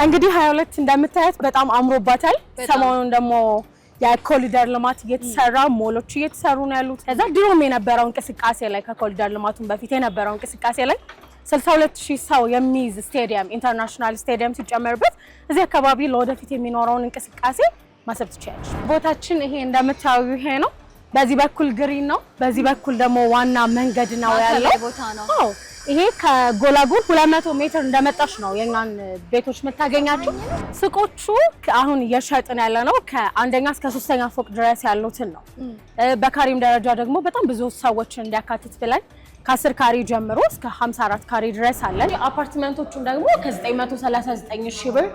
እንግዲህ 22 እንደምታዩት በጣም አምሮባታል። ሰሞኑን ደግሞ የኮሪደር ልማት እየተሰራ ሞሎች እየተሰሩ ነው ያሉት። ከዛ ድሮም የነበረው እንቅስቃሴ ላይ ከኮሪደር ልማቱን በፊት የነበረው እንቅስቃሴ ላይ 62000 ሰው የሚይዝ ስቴዲየም ኢንተርናሽናል ስቴዲየም ሲጨመርበት እዚህ አካባቢ ለወደፊት የሚኖረውን እንቅስቃሴ ማሰብ ትችላለሽ። ቦታችን ይሄ እንደምታዩ ይሄ ነው። በዚህ በኩል ግሪን ነው፣ በዚህ በኩል ደግሞ ዋና መንገድ ነው ያለው። አዎ ይሄ ከጎላጎል 200 ሜትር እንደመጣሽ ነው የኛን ቤቶች መታገኛችሁ። ሱቆቹ አሁን እየሸጥን ያለ ነው ከአንደኛ እስከ 3ኛ ፎቅ ድረስ ያሉትን ነው። በካሬም ደረጃ ደግሞ በጣም ብዙ ሰዎችን እንዲያካትት ብለን ከ10 ካሬ ጀምሮ እስከ 54 ካሬ ድረስ አለን። አፓርትመንቶቹን ደግሞ ከ939 ሺህ ብር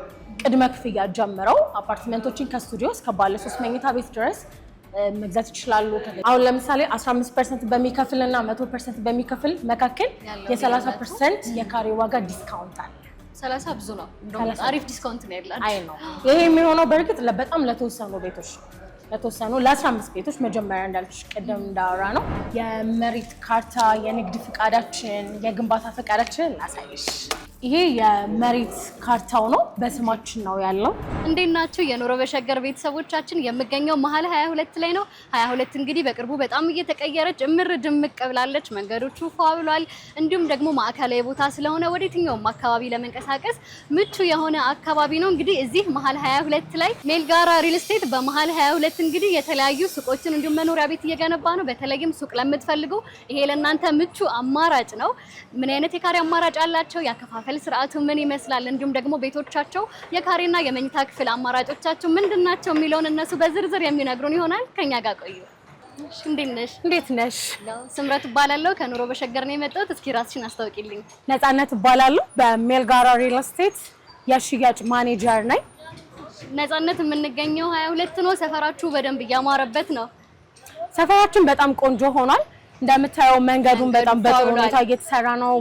ቅድመ ክፍያ ጀምረው አፓርትመንቶችን ከስቱዲዮ እስከ ባለ 3 መኝታ ቤት ድረስ መግዛት ይችላሉ። አሁን ለምሳሌ 15% በሚከፍልና 100% በሚከፍል መካከል የ30% የካሬ ዋጋ ዲስካውንት አለ። 30 ብዙ ነው። እንደውም አሪፍ ዲስካውንት ነው ያላችሁ። አይ ነው ይሄ የሚሆነው በእርግጥ በጣም ለተወሰኑ ቤቶች ለተወሰኑ ለ15 ቤቶች መጀመሪያ እንዳልኩሽ ቀደም እንዳወራ ነው። የመሬት ካርታ፣ የንግድ ፍቃዳችን፣ የግንባታ ፍቃዳችን ላሳይሽ። ይሄ የመሬት ካርታው ነው፣ በስማችን ነው ያለው። እንዴት ናችሁ የኑሮ በሸገር ቤተሰቦቻችን? የምገኘው መሀል 22 ላይ ነው። 22 እንግዲህ በቅርቡ በጣም እየተቀየረች እምር ድምቅ ብላለች። መንገዶቹ ፏ ብሏል። እንዲሁም ደግሞ ማዕከላዊ ቦታ ስለሆነ ወደ የትኛውም አካባቢ ለመንቀሳቀስ ምቹ የሆነ አካባቢ ነው። እንግዲህ እዚህ መሀል 22 ላይ ሜልጋራ ሪል ስቴት በመሀል 22 እንግዲህ የተለያዩ ሱቆችን እንዲሁም መኖሪያ ቤት እየገነባ ነው። በተለይም ሱቅ ለምትፈልጉ ይሄ ለእናንተ ምቹ አማራጭ ነው። ምን አይነት የካሬ አማራጭ አላቸው? ያከፋፈል ስርዓቱ ምን ይመስላል? እንዲሁም ደግሞ ቤቶቻቸው የካሬና የመኝታ ክፍል አማራጮቻቸው ምንድናቸው የሚለውን እነሱ በዝርዝር የሚነግሩን ይሆናል። ከኛ ጋር ቆዩ። እንዴት ነሽ? ስምረት እባላለሁ። ከኑሮ በሸገር ነው የመጣሁት። እስኪ ራስሽን አስታውቂልኝ። ነፃነት እባላለሁ። በሜልጋራ ሪል ስቴት የሽያጭ ማኔጀር ነኝ። ነፃነት የምንገኘው 22 ነው። ሰፈራችሁ በደንብ እያማረበት ነው። ሰፈራችን በጣም ቆንጆ ሆኗል። እንደምታየው መንገዱን በጣም በጥሩ ሁኔታ እየተሰራ ነው።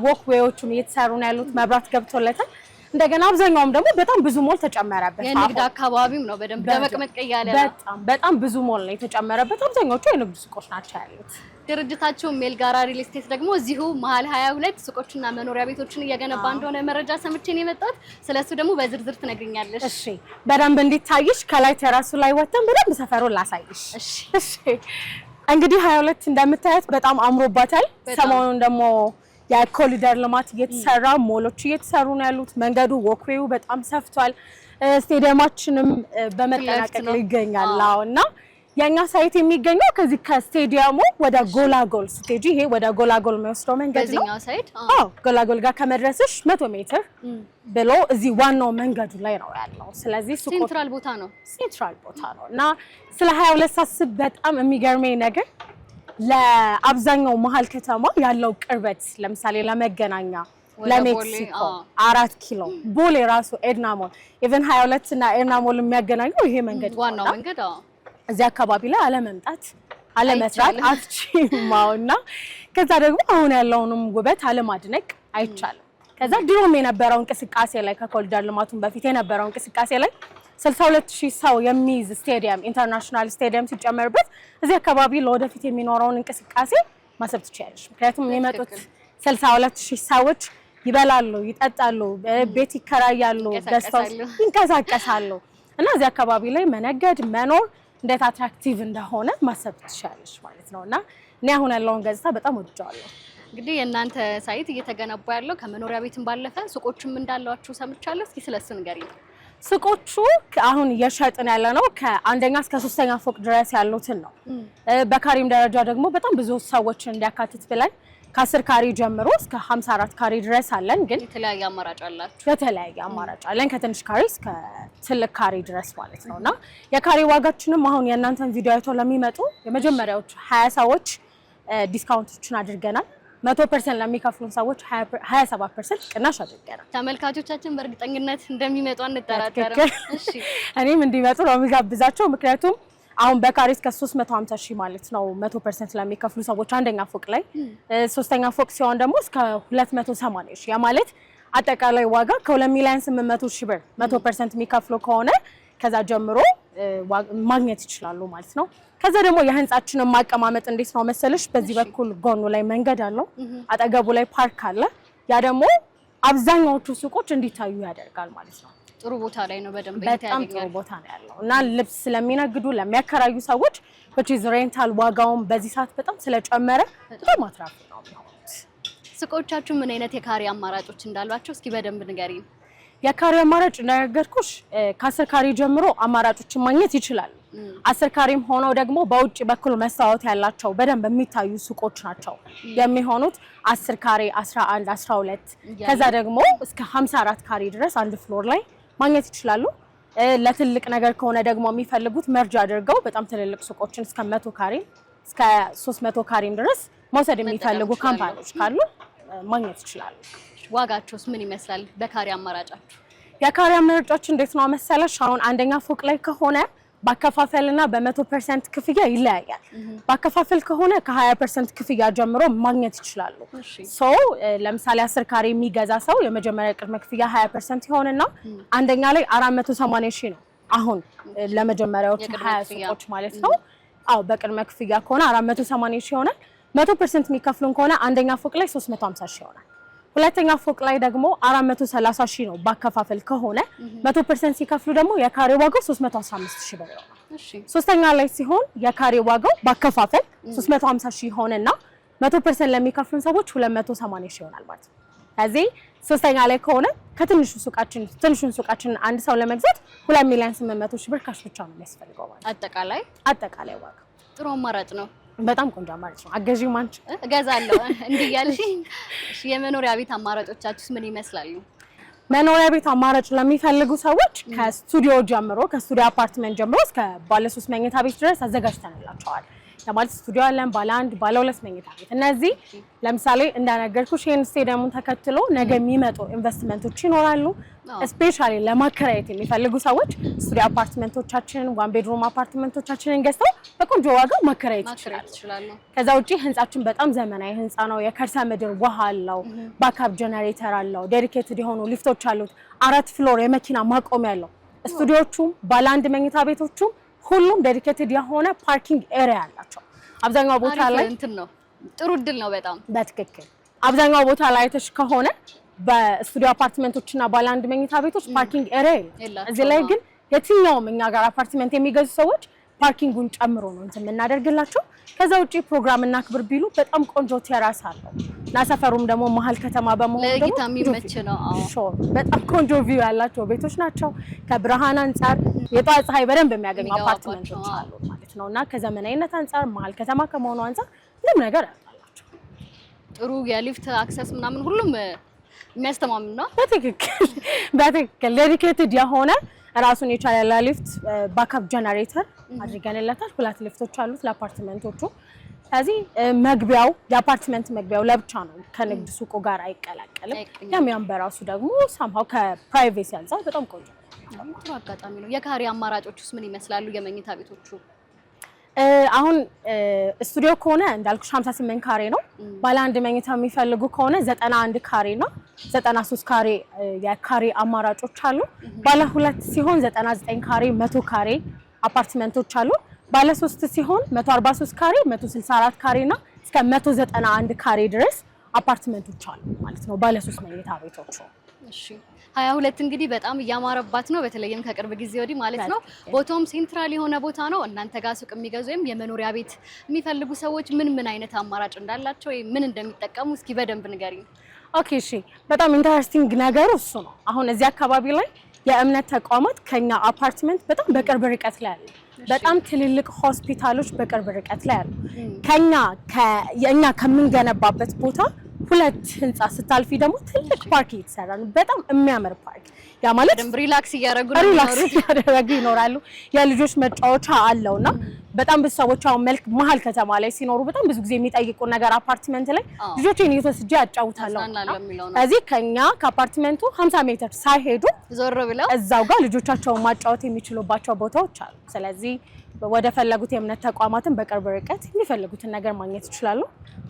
ዎክዌዎቹም እየተሰሩ ነው ያሉት። መብራት ገብቶለታል። እንደገና አብዛኛውም ደግሞ በጣም ብዙ ሞል ተጨመረበት። የንግድ አካባቢም ነው በደንብ ደመቅመቅ ያለ ነው። በጣም ብዙ ሞል ነው የተጨመረበት። አብዛኛዎቹ የንግድ ሱቆች ናቸው ያሉት። ድርጅታቸው ሜልጋራ ሪል ስቴት ደግሞ እዚሁ መሀል 22 ሱቆችና መኖሪያ ቤቶችን እየገነባ እንደሆነ መረጃ ሰምቼ ነው የመጣሁት። ስለሱ ደግሞ በዝርዝር ትነግሪኛለሽ። እሺ፣ በደንብ እንዲታይሽ ከላይ ቴራሱ ላይ ወተን በደንብ ሰፈሩን ላሳይሽ። እሺ። እንግዲህ 22 እንደምታዩት በጣም አምሮባታል። ሰሞኑን ደግሞ የኮሪደር ልማት እየተሰራ ሞሎች እየተሰሩ ነው ያሉት። መንገዱ ዎክዌው በጣም ሰፍቷል። ስቴዲየማችንም በመጠናቀቅ ላይ ይገኛል እና የኛ ሳይት የሚገኘው ከዚህ ከስቴዲየሙ ወደ ጎላጎል ስቴጂ ይሄ ወደ ጎላጎል የሚወስደው መንገድ ነው። በዚህኛው ሳይድ ጎላጎል ጋር ከመድረስሽ 100 ሜትር ብሎ እዚህ ዋናው መንገዱ ላይ ነው ያለው። ስለዚህ ሴንትራል ቦታ ነው እና ስለ 22 ሳስብ በጣም የሚገርመኝ ነገር ለአብዛኛው መሀል ከተማ ያለው ቅርበት፣ ለምሳሌ ለመገናኛ፣ ለሜክሲኮ 4 ኪሎ ቦሌ ራሱ ኤድና ሞል ኢቭን 22 እና ኤድና ሞል የሚያገናኘው ይሄ መንገድ ነው። ዋናው መንገድ እዚህ አካባቢ ላይ አለመስራት አትችይማውና ከዛ ደግሞ አሁን ያለውንም ውበት አለማድነቅ አይቻልም። ከዛ ድሮም የነበረው እንቅስቃሴ ላይ ከኮሪደር ልማቱን በፊት የነበረው እንቅስቃሴ ላይ 62000 ሰው የሚይዝ ስቴዲየም ኢንተርናሽናል ስቴዲየም ሲጨመርበት እዚህ አካባቢ ለወደፊት የሚኖረውን እንቅስቃሴ ማሰብ ትችላለሽ። ምክንያቱም የሚመጡት 62000 ሰዎች ይበላሉ፣ ይጠጣሉ፣ ቤት ይከራያሉ፣ ደስታው ይንቀሳቀሳሉ እና እዚህ አካባቢ ላይ መነገድ መኖር እንዴት አትራክቲቭ እንደሆነ ማሰብ ትችላለሽ ማለት ነውና እኔ አሁን ያለውን ገጽታ በጣም ወድጃለሁ። እንግዲህ የእናንተ ሳይት እየተገነባ ያለው ከመኖሪያ ቤትም ባለፈ ሱቆችም እንዳሏችሁ ሰምቻለሁ። እስኪ ስለሱ ንገሪኝ። ሱቆቹ አሁን እየሸጥን ያለ ነው ከአንደኛ እስከ 3ኛ ፎቅ ድረስ ያሉትን ነው። በካሬም ደረጃ ደግሞ በጣም ብዙ ሰዎችን እንዲያካትት ብለን ከ10 ካሬ ጀምሮ እስከ 54 ካሬ ድረስ አለን። ግን የተለያየ አማራጭ አላችሁ? የተለያየ አማራጭ አለን ከትንሽ ካሬ እስከ ትልቅ ካሬ ድረስ ማለት ነውና የካሬ ዋጋችንም አሁን የእናንተን ቪዲዮ አይተው ለሚመጡ የመጀመሪያዎቹ 20 ሰዎች ዲስካውንቶችን አድርገናል። 100% ለሚከፍሉን ሰዎች 27% ቅናሽ አድርገናል። ተመልካቾቻችን በእርግጠኝነት እንደሚመጡ አንጠራጠርም። እሺ፣ እኔም እንዲመጡ ነው የሚጋብዛቸው። ምክንያቱም አሁን በካሬ እስከ 350 ሺህ ማለት ነው 100% ለሚከፍሉ ሰዎች አንደኛ ፎቅ ላይ፣ ሶስተኛ ፎቅ ሲሆን ደግሞ እስከ 280 ሺህ ያ ማለት አጠቃላይ ዋጋ ከ2 ሚሊዮን 800 ሺህ ብር 100% የሚከፍሉ ከሆነ ከዛ ጀምሮ ማግኘት ይችላሉ ማለት ነው። ከዛ ደግሞ የህንጻችንን ማቀማመጥ እንዴት ነው መሰለሽ፣ በዚህ በኩል ጎኑ ላይ መንገድ አለው፣ አጠገቡ ላይ ፓርክ አለ። ያ ደግሞ አብዛኛዎቹ ሱቆች እንዲታዩ ያደርጋል ማለት ነው። ጥሩ ቦታ ላይ ነው በደንብ በጣም ጥሩ ቦታ ነው ያለው እና ልብስ ስለሚነግዱ ለሚያከራዩ ሰዎች ሬንታል ዋጋውን በዚህ ሰዓት በጣም ስለጨመረ በጣም አትራፊ ነው የሚሆኑት። ሱቆቻችሁ ምን አይነት የካሬ አማራጮች እንዳሏቸው እስኪ በደንብ ንገሪኝ። የካሬ አማራጭ እንደነገርኩሽ ከ10 ካሬ ጀምሮ አማራጮችን ማግኘት ይችላሉ። 10 ካሬም ሆነው ደግሞ በውጭ በኩል መስታወት ያላቸው በደንብ የሚታዩ ሱቆች ናቸው የሚሆኑት። 10 ካሬ 11 12 ከዛ ደግሞ እስከ 54 ካሬ ድረስ አንድ ፍሎር ላይ ማግኘት ይችላሉ። ለትልቅ ነገር ከሆነ ደግሞ የሚፈልጉት መርጅ አድርገው በጣም ትልልቅ ሱቆችን እስከ 100 ካሬ እስከ 300 ካሬም ድረስ መውሰድ የሚፈልጉ ካምፓኒዎች ካሉ ማግኘት ይችላሉ። ዋጋቸውስ ምን ይመስላል? በካሬ አማራጫችሁ የካሬ አማራጫችን እንዴት ነው መሰለሽ? አሁን አንደኛ ፎቅ ላይ ከሆነ በአከፋፈልና በ100% ክፍያ ይለያያል። በአከፋፈል ከሆነ ከ20% ክፍያ ጀምሮ ማግኘት ይችላሉ። ለምሳሌ 10 ካሬ የሚገዛ ሰው የመጀመሪያ ቅድመ ክፍያ 20% ይሆንና አንደኛ ላይ 480 ሺህ ነው አሁን ለመጀመሪያዎቹ 20 ሱቆች ማለት ነው። አዎ በቅድመ ክፍያ ከሆነ 480 ሺህ ይሆናል። 100% የሚከፍሉን ከሆነ አንደኛ ፎቅ ላይ 350 ሺህ ይሆናል። ሁለተኛ ፎቅ ላይ ደግሞ 430 ሺህ ነው ባከፋፈል ከሆነ 100% ሲከፍሉ ደግሞ የካሬ ዋጋው 315 ሺህ ብር ነው። እሺ ሶስተኛ ላይ ሲሆን የካሬ ዋጋው ባከፋፈል 350 ሺህ ሆነና 100% ለሚከፍሉን ሰዎች 280 ሺህ ይሆናል ማለት ነው። ስለዚህ ሶስተኛ ላይ ከሆነ ትንሹን ሱቃችን አንድ ሰው ለመግዛት 2 ሚሊዮን 800 ሺህ ብር ካሽ ብቻ ነው የሚያስፈልገው ማለት አጠቃላይ ዋጋ ጥሩ አማራጭ ነው። በጣም ቆንጆ አማራጭ ነው። አገዢው ማንቺ እገዛለሁ እንዲህ ያልሽኝ። እሺ የመኖሪያ ቤት አማራጮቻችሁስ ምን ይመስላሉ? መኖሪያ ቤት አማራጭ ለሚፈልጉ ሰዎች ከስቱዲዮ አፓርትመንት ጀምሮ እስከ ባለ 3 መኝታ ቤት ድረስ አዘጋጅተንላቸዋል። ማለት ስቱዲዮ አለን፣ ባለ 1 ባለ 2 መኝታ ቤት። እነዚህ ለምሳሌ እንደነገርኩሽ ይሄን ስቴዲየሙን ተከትሎ ነገ የሚመጡ ኢንቨስትመንቶች ይኖራሉ። ስፔሻሊ ለማከራየት የሚፈልጉ ሰዎች ስቱዲዮ አፓርትመንቶቻችንን ዋን ቤድሩም አፓርትመንቶቻችንን ገዝተው በቆንጆ ዋጋ ማከራየት ይችላሉ። ከዛ ውጪ ህንጻችን በጣም ዘመናዊ ህንጻ ነው። የከርሰ ምድር ውሃ አለው፣ ባካፕ ጀነሬተር አለው፣ ዴዲኬትድ የሆኑ ሊፍቶች አሉት፣ 4 ፍሎር የመኪና ማቆሚያ አለው። ስቱዲዮቹም ባለ 1 መኝታ ቤቶቹም ሁሉም ዴዲኬትድ የሆነ ፓርኪንግ ኤሪያ አላቸው። አብዛኛው ቦታ ላይ ነው ጥሩ እድል ነው በጣም በትክክል አብዛኛው ቦታ ላይ ተሽ ከሆነ በስቱዲዮ አፓርትመንቶችና ባለ 1 መኝታ ቤቶች ፓርኪንግ ኤሪያ የለም። እዚህ ላይ ግን የትኛውም እኛ ጋር አፓርትመንት የሚገዙ ሰዎች ፓርኪንጉን ጨምሮ ነው የምናደርግላቸው። ከዛ ውጪ ፕሮግራም እና ክብር ቢሉ በጣም ቆንጆ ቴራስ አለው እና ሰፈሩም ደግሞ መሀል ከተማ በመሆኑ ለጌታ የሚመች ነው። አዎ በጣም ቆንጆ ቪው ያላቸው ቤቶች ናቸው። ከብርሃን አንፃር የጧት ፀሐይ በደንብ የሚያገኙ አፓርትመንቶች አሉ ማለት ነውና ከዘመናዊነት አንፃር መሀል ከተማ ከመሆኑ አንፃር ምንም ነገር ያጣላቸው ጥሩ የሊፍት አክሰስ ምናምን ሁሉም የሚያስተማምን ነው። በትክክል ዴዲኬትድ የሆነ ራሱን የቻለ ሊፍት ባካፕ ጀነሬተር አድርገንለታል። 2 ሊፍቶች አሉት ለአፓርትመንቶቹ። ስለዚህ የአፓርትመንት መግቢያው ለብቻ ነው፣ ከንግድ ሱቁ ጋር አይቀላቀልም። ያም በራሱ ደግሞ ሳምሃው ከፕራይቬሲ አንፃር በጣም ቆንጆ ነው። ጥሩ አጋጣሚ ነው። የካሬ አማራጮቹስ ምን ይመስላሉ? የመኝታ ቤቶቹ አሁን ስቱዲዮ ከሆነ እንዳልኩሽ 58 ካሬ ነው። ባለ 1 መኝታ የሚፈልጉ ከሆነ 91 ካሬ ነው። 93 ካሬ የካሬ አማራጮች አሉ። ባለ 2 ሲሆን 99 ካሬ 100 ካሬ አፓርትመንቶች አሉ። ባለ 3 ሲሆን 143 ካሬ 164 ካሬ እና እስከ 191 ካሬ ድረስ አፓርትመንቶች አሉ ማለት ነው ባለ 3 መኝታ ቤቶች። እሺ 22 እንግዲህ በጣም እያማረባት ነው፣ በተለይም ከቅርብ ጊዜ ወዲህ ማለት ነው። ቦታውም ሴንትራል የሆነ ቦታ ነው። እናንተ ጋር ሱቅ የሚገዙ ወይም የመኖሪያ ቤት የሚፈልጉ ሰዎች ምን አይነት አማራጭ እንዳላቸው ወይ ምን እንደሚጠቀሙ እስኪ በደንብ ንገሪኝ። ኦኬ እሺ፣ በጣም ኢንተረስቲንግ ነገሩ እሱ ነው። አሁን እዚህ አካባቢ ላይ የእምነት ተቋማት ከኛ አፓርትመንት በጣም በቅርብ ርቀት ላይ አሉ። በጣም ትልልቅ ሆስፒታሎች በቅርብ ርቀት ላይ አሉ። የኛ ከምንገነባበት ቦታ 2 ህንጻ ስታልፊ ደግሞ ትልቅ ፓርክ እየተሰራ ነው። በጣም የሚያምር ፓርክ ያ ማለት ሪላክስ እያደረጉ ይኖራሉ። የልጆች መጫወቻ አለውና በጣም ብዙ ሰዎች አሁን መሀል ከተማ ላይ ሲኖሩ በጣም ብዙ ጊዜ የሚጠይቁ ነገር አፓርትመንት ላይ ልጆቼን እየተወስጄ ያጫውታለሁ። እዚህ ከኛ ከአፓርትመንቱ 50 ሜትር ሳይሄዱ ዞር ብለው እዛው ጋር ልጆቻቸውን ማጫወት የሚችሉባቸው ቦታዎች አሉ። ስለዚህ ወደ ፈለጉት የእምነት ተቋማትን በቅርብ ርቀት የሚፈልጉትን ነገር ማግኘት ይችላሉ።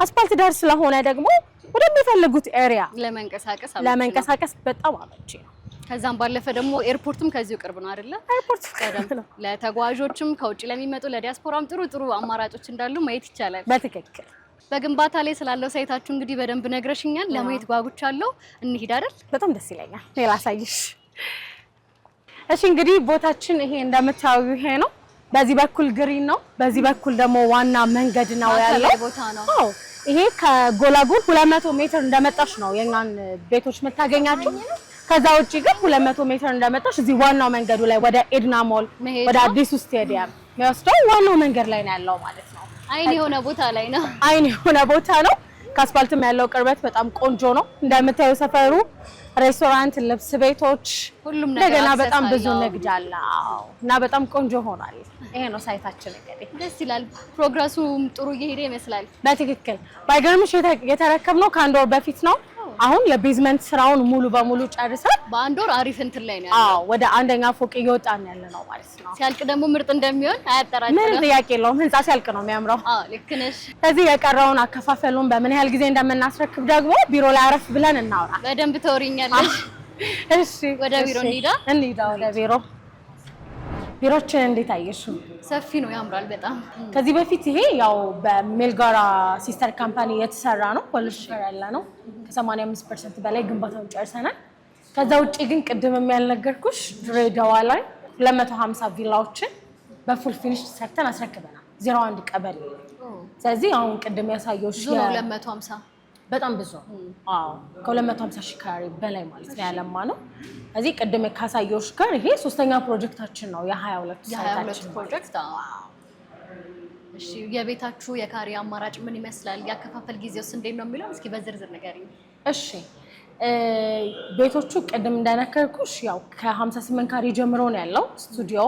አስፓልት ዳር ስለሆነ ደግሞ ወደሚፈልጉት ኤሪያ ለመንቀሳቀስ በጣም አመቺ ነው። ከዛም ባለፈ ደግሞ ኤርፖርትም ከዚሁ ቅርብ ነው አይደለ? ኤርፖርት ቅርብ ነው። ለተጓዦችም ከውጭ ለሚመጡ ለዲያስፖራም ጥሩ አማራጮች እንዳሉ ማየት ይቻላል። በትክክል በግንባታ ላይ ስላለው ሳይታችሁ እንግዲህ በደንብ ነግረሽኛል። ለማየት ጓጉቻለሁ። እንሂድ አይደል? በጣም ደስ ይለኛል። ሌላ ሳይሽ። እሺ እንግዲህ ቦታችን ይሄ እንደምታዩ ይሄ ነው። በዚህ በኩል ግሪን ነው፣ በዚህ በኩል ደግሞ ዋና መንገድ ነው ያለው። አዎ ይሄ ከጎላጎል 200 ሜትር እንደመጣሽ ነው የኛን ቤቶች የምታገኛቸው። ከዛ ውጪ ግን 200 ሜትር እንደመጣሽ እዚህ ዋናው መንገዱ ላይ ወደ ኤድና ሞል ወደ አዲሱ ስቴዲየም የሚወስደው ዋናው መንገድ ላይ ነው ያለው ማለት ነው። አይን የሆነ ቦታ ላይ ነው። አይን የሆነ ቦታ ነው። ከአስፋልትም ያለው ቅርበት በጣም ቆንጆ ነው። እንደምታዩ ሰፈሩ ሬስቶራንት፣ ልብስ ቤቶች፣ ሁሉም ነገር እንደገና በጣም ብዙ ንግድ አለ እና በጣም ቆንጆ ሆኗል። ይሄ ነው ሳይታችን። እንግዲህ ደስ ይላል። ፕሮግረሱም ጥሩ እየሄደ ይመስላል። በትክክል ባይገርምሽ የተረከብነው ከአንድ ወር በፊት ነው። አሁን የቤዝመንት ስራውን ሙሉ በሙሉ ጨርሰን በአንድ ወር አሪፍ እንትን ላይ ነው ያለው። ወደ አንደኛ ፎቅ እየወጣን ያለ ነው ማለት ነው። ሲያልቅ ደግሞ ምርጥ እንደሚሆን አያጠራጥርም። ምን ጥያቄ የለውም። ህንጻ ሲያልቅ ነው የሚያምረው። ልክ ነሽ። ስለዚህ የቀረውን አከፋፈሉን በምን ያህል ጊዜ እንደምናስረክብ ደግሞ ቢሮ ላይ አረፍ ብለን እናውራ። በደንብ ተወሪኛለሽ። እሺ ወደ ቢሮ እንሂዳ ወደ ቢሮ። ቢሮችን እንዴት አየሽው? ሰፊ ነው፣ ያምራል በጣም። ከዚህ በፊት ይሄ ያው በሜልጋራ ሲስተር ካምፓኒ የተሰራ ነው። ወልሽር ያለ ነው። ከ85% በላይ ግንባታውን ጨርሰናል። ከዛ ውጪ ግን ቅድም ያልነገርኩሽ ድሬዳዋ ላይ 250 ቪላዎችን በፉል ፊኒሽ ሰርተን አስረክበናል። 01 ቀበሌ። ስለዚህ አሁን ቅድም ያሳየውሽ 250 በጣም ብዙ አዎ ከ250 ሺህ ካሬ በላይ ማለት ነው ያለማ ነው። እዚህ ቅድም ካሳየውሽ ጋር ይሄ ሶስተኛ ፕሮጀክታችን ነው የ22 ሳይታችን ፕሮጀክት። እሺ የቤታችሁ የካሬ አማራጭ ምን ይመስላል? ያከፋፈል ጊዜውስ እንዴት ነው የሚለው እስኪ በዝርዝር ንገሪኝ። እሺ ቤቶቹ ቅድም እንደነገርኩሽ ያው ከ58 ካሬ ጀምሮ ነው ያለው ስቱዲዮ።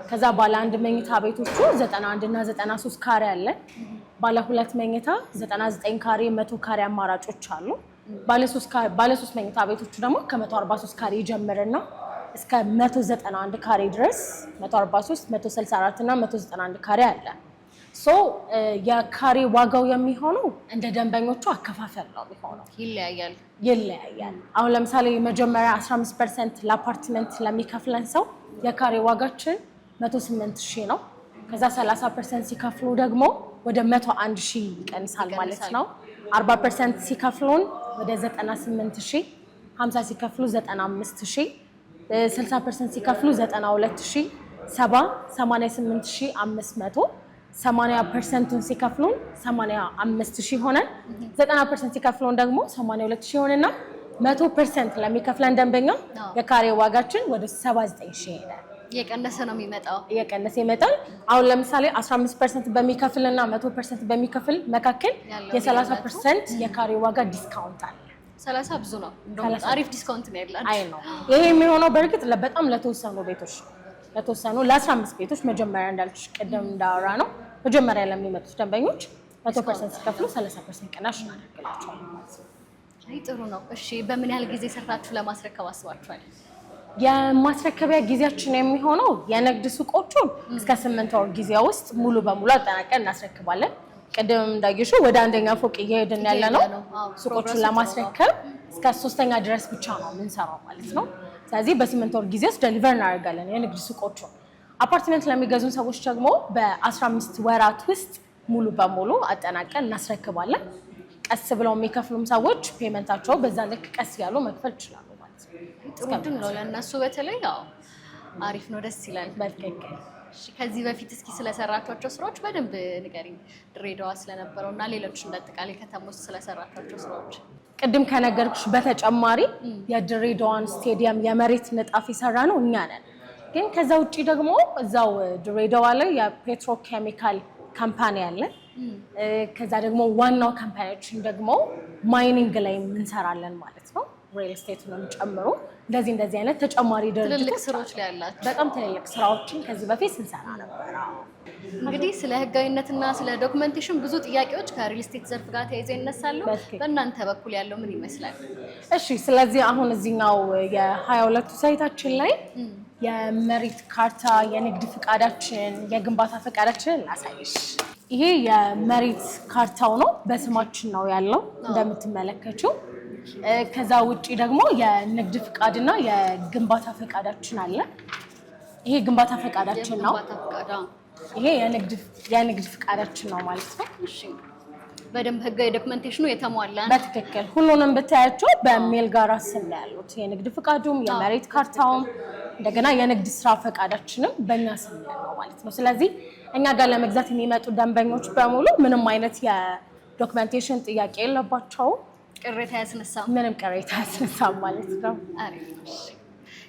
ከዛ ባለ አንድ መኝታ ቤቶቹ 91 እና 93 ካሬ አለ። ባለ ሁለት መኝታ 99 ካሬ 100 ካሬ አማራጮች አሉ። ባለ 3 መኝታ ቤቶቹ ደግሞ ከ143 ካሬ ጀምርና እስከ 191 ካሬ ድረስ 143፣ 164 እና 191 ካሬ አለ። የካሬ ዋጋው የሚሆነው እንደ ደንበኞቹ አከፋፈል ነው የሚሆነው። ይለያያል። አሁን ለምሳሌ መጀመሪያ 15% ለአፓርትመንት ለሚከፍለን ሰው የካሬ ዋጋችን 108,000 ነው። ከዛ 30% ሲከፍሉ ደግሞ ወደ 101,000 ይቀንሳል ማለት ነው። 40% ሲከፍሉን ወደ 98,000፣ 50 ሲከፍሉ 95,000፣ 60% ሲከፍሉ 92,000፣ 70 88,500፣ 80% ሲከፍሉን 85,000 ሆነን 90% ሲከፍሉን ደግሞ 82,000 ሆነና 100% ለሚከፍለን ደንበኛ የካሬ ዋጋችን ወደ 79,000 ይሄዳል። እየቀነሰ ነው የሚመጣው። እየቀነሰ ይመጣል። አሁን ለምሳሌ 15% በሚከፍልና 100% በሚከፍል መካከል የ30% የካሬ ዋጋ ዲስካውንት አለ። 30 ብዙ ነው። እንደውም አሪፍ ዲስካውንት ነው ያላችሁ። አይ ነው ይሄ የሚሆነው በእርግጥ በጣም ለተወሰኑ ቤቶች ለ15 ቤቶች መጀመሪያ እንዳልኩሽ ቅድም እንዳወራ ነው መጀመሪያ ለሚመጡት ደንበኞች 100% ሲከፍሉ 30% ቅናሽ እናደርግላቸዋለን ማለት ነው። አይ ጥሩ ነው። እሺ በምን ያህል ጊዜ ሰርታችሁ ለማስረከብ አስባችኋል? የማስረከቢያ ጊዜያችን የሚሆነው የንግድ ሱቆቹን እስከ 8 ወር ጊዜ ውስጥ ሙሉ በሙሉ አጠናቀን እናስረክባለን። ቅድም እንዳየሽው ወደ አንደኛ ፎቅ እየሄድን ያለ ነው። ሱቆቹን ለማስረከብ እስከ 3ኛ ድረስ ብቻ ነው የምንሰራው ማለት ነው። ስለዚህ በ8 ወር ጊዜ ውስጥ ዴሊቨር እናደርጋለን የንግድ ሱቆቹን። አፓርትመንት ለሚገዙን ሰዎች ደግሞ በ15 ወራት ውስጥ ሙሉ በሙሉ አጠናቀን እናስረክባለን። ቀስ ብለው የሚከፍሉም ሰዎች ፔመንታቸው በዛ ልክ ቀስ ያሉ መክፈል ይችላሉ ማለት ነው። ጥሩ ድል ነው ለእነሱ በተለይ ያው አሪፍ ነው፣ ደስ ይላል። በትክክል። እሺ ከዚህ በፊት እስኪ ስለሰራቸው ስራዎች በደንብ ንገሪኝ። ድሬዳዋ ስለነበረው እና ሌሎች እንደአጠቃላይ ከተማ ውስጥ ስለሰራቸው ስራዎች። ቅድም ከነገርኩሽ በተጨማሪ የድሬዳዋን ስቴዲየም የመሬት ንጣፍ የሰራ ነው እኛ ነን። ግን ከዛ ውጪ ደግሞ እዛው ድሬዳዋ ላይ የፔትሮኬሚካል ካምፓኒ አለ። ከዛ ደግሞ ዋናው ካምፓኒያችን ደግሞ ማይኒንግ ላይ እንሰራለን ማለት ነው። ሪል ስቴቱንም ጨምሮ እንደዚህ አይነት ተጨማሪ ትልልቅ ስራዎች ላይ ያላችሁ በጣም ትልልቅ ስራዎችን ከዚህ በፊት ስንሰራ ነበር። እንግዲህ ስለ ህጋዊነትና ስለ ዶክመንቴሽን ብዙ ጥያቄዎች ከሪል ስቴት ዘርፍ ጋር ተያይዘው ይነሳሉ። በእናንተ በኩል ያለው ምን ይመስላል? እሺ ስለዚህ አሁን እዚህኛው የ22 ሳይታችን ላይ የመሬት ካርታ፣ የንግድ ፍቃዳችን፣ የግንባታ ፍቃዳችንን ላሳይሽ። ይሄ የመሬት ካርታው ነው፣ በስማችን ነው ያለው እንደምትመለከችው። ከዛ ውጪ ደግሞ የንግድ ፍቃድና የግንባታ ፍቃዳችን አለ። ይሄ ግንባታ ፍቃዳችን ነው። ይሄ የንግድ ፍቃዳችን ነው ማለት ነው። እሺ በደንብ ህጋዊ ዶክመንቴሽኑ የተሟላ ነው። በትክክል ሁሉንም ብታያቸው በሜል ጋራ ስም ላይ ያሉት የንግድ ፍቃዱም የመሬት ካርታውም እንደገና የንግድ ስራ ፈቃዳችንም በእኛ ስም ላይ ነው ማለት ነው። ስለዚህ እኛ ጋር ለመግዛት የሚመጡ ደንበኞች በሙሉ ምንም አይነት የዶክመንቴሽን ጥያቄ የለባቸውም። ቅሬታ ያስነሳም ምንም ቅሬታ ያስነሳም ማለት ነው። አሪፍ።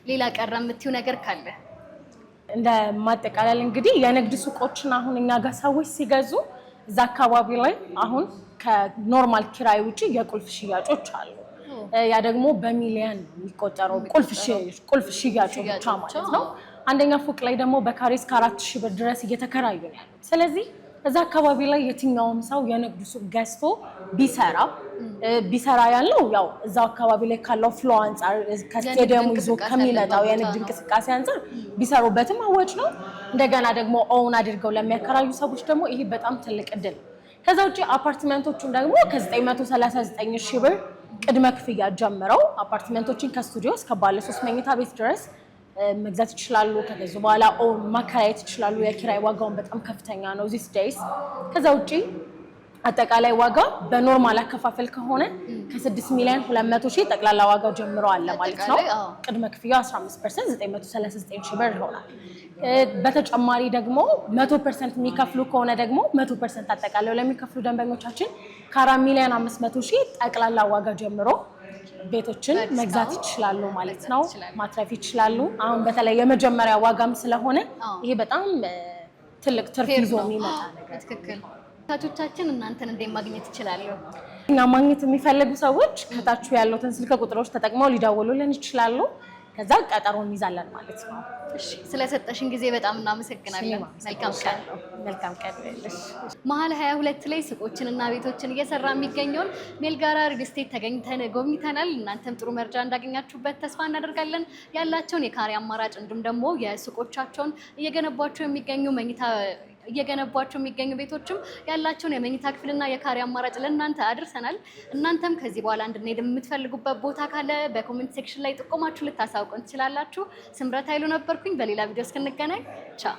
ሌላ ቀረ የምትይው ነገር ካለ? እንደ ማጠቃለል እንግዲህ የንግድ ሱቆችን አሁን እኛ ጋር ሰዎች ሲገዙ እዛ አካባቢ ላይ አሁን ከኖርማል ኪራይ ውጪ የቁልፍ ሽያጮች አሉ። ያ ደግሞ በሚሊዮን የሚቆጠረው ቁልፍ ሽያጮች ብቻ ማለት ነው። አንደኛ ፎቅ ላይ ደግሞ በካሬ እስከ 4000 ብር ድረስ እየተከራዩ ነው ያሉት። ስለዚህ እዛ አካባቢ ላይ የትኛውም ሰው የንግድ ሱቅ ገዝቶ ቢሰራ ያለው ያው እዛው አካባቢ ላይ ካለው ፍሎ አንፃር ከስቴዲየሙ ይዞ ከሚመጣው የንግድ እንቅስቃሴ አንፃር ቢሰሩበትም አዋጭ ነው። እንደገና ደግሞ ኦውን አድርገው ለሚያከራዩ ሰዎች ደግሞ ይሄ በጣም ትልቅ እድል። ከዛ ውጪ አፓርትመንቶቹን ደግሞ ከ939,000 ብር ቅድመ ክፍያ ጀምረው አፓርትመንቶችን ከስቱዲዮ እስከ ባለ 3 መኝታ ቤት ድረስ መግዛት ይችላሉ። ከገዙ በኋላ ኦን ማከራየት ይችላሉ። የኪራይ ዋጋውን በጣም ከፍተኛ ነው these days። ከዛ ውጪ አጠቃላይ ዋጋ በኖርማል አከፋፈል ከሆነ ከ6,200,000 ጠቅላላ ዋጋው ጀምሮ አለ ማለት ነው። ቅድመ ክፍያው 15% 939,000 ብር ይሆናል። በተጨማሪ ደግሞ 100% የሚከፍሉ ከሆነ ደግሞ 100% አጠቃላይ ለሚከፍሉ ደንበኞቻችን ከ4,500,000 ጠቅላላ ዋጋ ጀምሮ ቤቶችን መግዛት ይችላሉ ማለት ነው። ማትረፍ ይችላሉ። አሁን በተለይ የመጀመሪያ ዋጋም ስለሆነ ይሄ በጣም ትልቅ ትርፍ ይዞ የሚመጣ ነገር። ትክክል። ታቾቻችን እናንተን እንዴት ማግኘት ይችላሉ? እና ማግኘት የሚፈልጉ ሰዎች ከታች ያሉትን ስልክ ቁጥሮች ተጠቅመው ሊደውሉልን ይችላሉ። ከዛ ቀጠሮ እንይዛለን ማለት ነው። እሺ፣ ስለሰጠሽን ጊዜ በጣም እናመሰግናለን። መልካም ቀን። መሀል 22 ላይ ሱቆችንና ቤቶችን እየሰራ የሚገኘውን ሜልጋራ ሪል ስቴት ተገኝተን ጎብኝተናል። እናንተም ጥሩ መረጃ እንዳገኛችሁበት ተስፋ እናደርጋለን። ያላቸውን የካሬ አማራጭ እንዲሁም ደግሞ የሱቆቻቸውን እየገነቧቸው የሚገኙ ቤቶችም ያላቸውን የመኝታ ክፍልና የካሬ አማራጭ ለእናንተ አድርሰናል። እናንተም ከዚህ በኋላ እንድንሄድ የምትፈልጉበት ቦታ ካለ በኮሜንት ሴክሽን ላይ ጥቆማችሁ ልታሳውቁን ትችላላችሁ። ስምረት ኃይሉ ነበርኩኝ። በሌላ ቪዲዮ እስክንገናኝ ቻው።